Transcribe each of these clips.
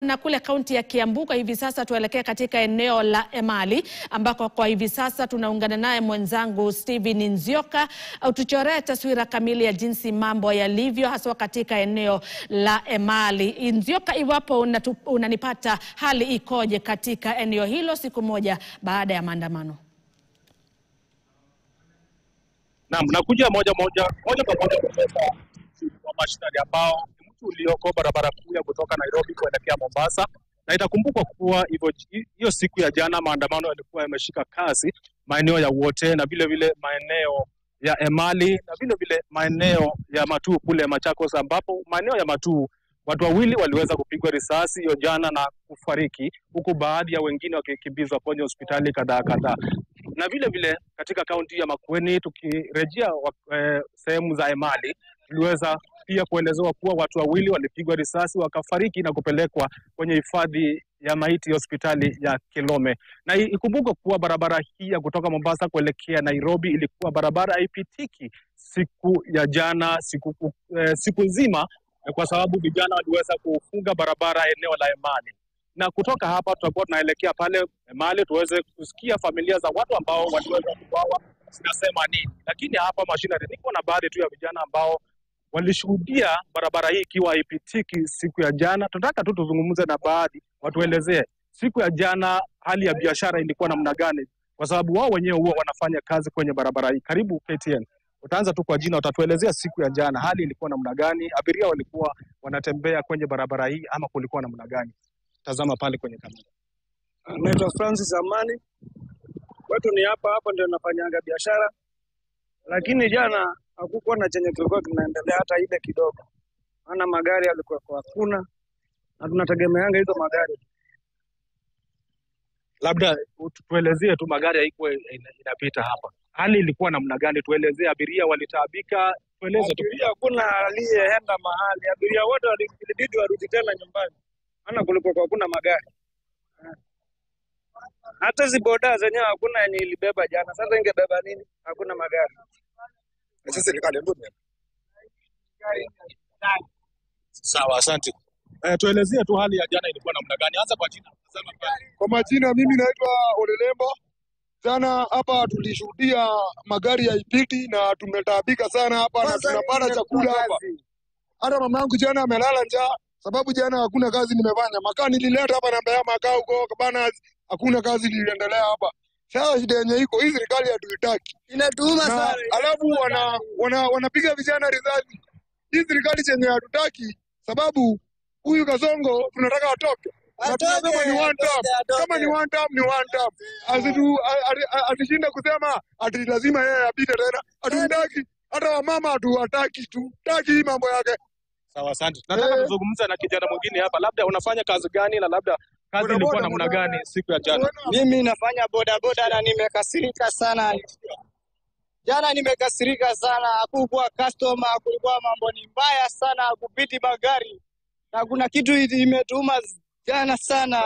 Na kule kaunti ya Kiambu hivi sasa tuelekea katika eneo la Emali ambako kwa hivi sasa tunaungana naye mwenzangu Steven Nzioka au tuchoree taswira kamili ya jinsi mambo yalivyo haswa katika eneo la Emali. Nzioka, iwapo unanipata, hali ikoje katika eneo hilo siku moja baada ya maandamano? Naam, nakuja moja kwa moja kutoka kwa mashinani ambao ulioko barabara kuu ya kutoka Nairobi kuelekea Mombasa, na itakumbukwa kuwa hiyo siku ya jana maandamano yalikuwa yameshika kasi maeneo ya Wote na vile vile maeneo ya Emali na vile vile maeneo ya Matuu kule Machakos, ambapo maeneo ya Matuu watu wawili waliweza kupigwa risasi hiyo jana na kufariki, huku baadhi ya wengine wakikimbizwa kwenye hospitali kadhaa. Na vile vile katika kaunti ya Makueni, tukirejea sehemu za Emali, tuliweza pia kuelezewa kuwa watu wawili walipigwa risasi wakafariki na kupelekwa kwenye hifadhi ya maiti hospitali ya Kilome. Na ikumbuke kuwa barabara hii ya kutoka Mombasa kuelekea Nairobi ilikuwa barabara haipitiki siku ya jana, siku nzima, kwa sababu vijana waliweza kufunga barabara eneo la Emali. Na kutoka hapa tutakuwa tunaelekea pale Emali tuweze kusikia familia za watu ambao waliweza kuuawa zinasema nini. Lakini hapa mashinani niko na baadhi tu ya vijana ambao walishuhudia barabara hii ikiwa haipitiki siku ya jana. Tunataka tu tuzungumze na baadhi, watuelezee siku ya jana hali ya biashara ilikuwa namna gani, kwa sababu wao wenyewe huwa wanafanya kazi kwenye barabara hii. Karibu KTN. Utaanza tu kwa jina, utatuelezea siku ya jana hali ilikuwa namna gani, abiria walikuwa wanatembea kwenye barabara hii ama kulikuwa namna gani? Tazama pale kwenye kamera. Naitwa Francis Amani. Watu ni hapa ndio nafanyanga biashara. Lakini jana hakukuwa na chenye kilikuwa kinaendelea hata ile kidogo. Maana magari yalikuwa hakuna na tunategemeanga hizo magari. Labda tuelezee tu magari haikuwa inapita hapa. Hali ilikuwa namna gani? Tuelezee, abiria walitaabika, tueleze tu. Abiria hakuna aliyeenda mahali. Abiria wote walibidi warudi tena nyumbani. Maana kulikuwa hakuna magari. Hata hizo boda zenyewe hakuna yenye ilibeba jana. Sasa ingebeba nini? Hakuna magari. Sasa sawa, asante. Tuelezee tu hali ya jana ilikuwa namna gani? Anza kwa jina. Kwa majina, mimi naitwa Olelembo. Jana hapa tulishuhudia magari ya ipiti na tumetaabika sana hapa na tunapata chakula hapa. Hata mama yangu jana amelala njaa sababu jana hakuna kazi nimefanya. Makaa nilileta hapa na mbaya makaa huko kabana, hakuna kazi iliendelea hapa. Sasa shida yenye iko hii serikali hatuitaki. Inatuuma sana. Alafu wanapiga vijana risasi. Hii serikali chenye hatutaki sababu huyu Kasongo tunataka atoke. Kama ni one term, ni one term. Asishinda kusema ati lazima yeye apite tena. Hatutaki. Hata wamama hatuwataki tu. Taki hii mambo yake. Sawa, asante. Nataka tuzungumze na kijana mwingine hapa. Labda unafanya kazi gani na labda kazi ilikuwa namna gani siku ya jana? Mimi nafanya bodaboda na nimekasirika sana. Jana nimekasirika sana, hakukuwa customer, kulikuwa mambo ni mbaya sana, kupiti magari. Na kuna kitu imetuma jana sana.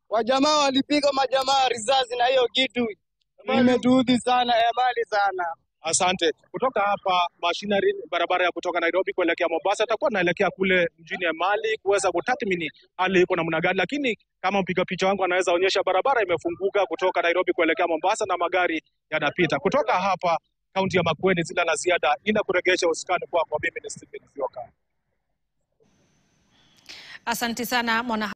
Wajamaa walipiga majamaa risasi na hiyo kitu imetuudhi sana, Emali sana. Asante. Kutoka hapa mashinani, barabara ya kutoka Nairobi kuelekea Mombasa, atakuwa naelekea kule mjini Emali kuweza kutathmini hali iko namna gani. Lakini kama mpiga picha wangu anaweza onyesha, barabara imefunguka kutoka Nairobi kuelekea Mombasa na magari yanapita. Kutoka hapa kaunti ya Makueni, zila la ziada ila kuregesha uskani kwa mimi ni Steven Nzioka. Asante sana mwana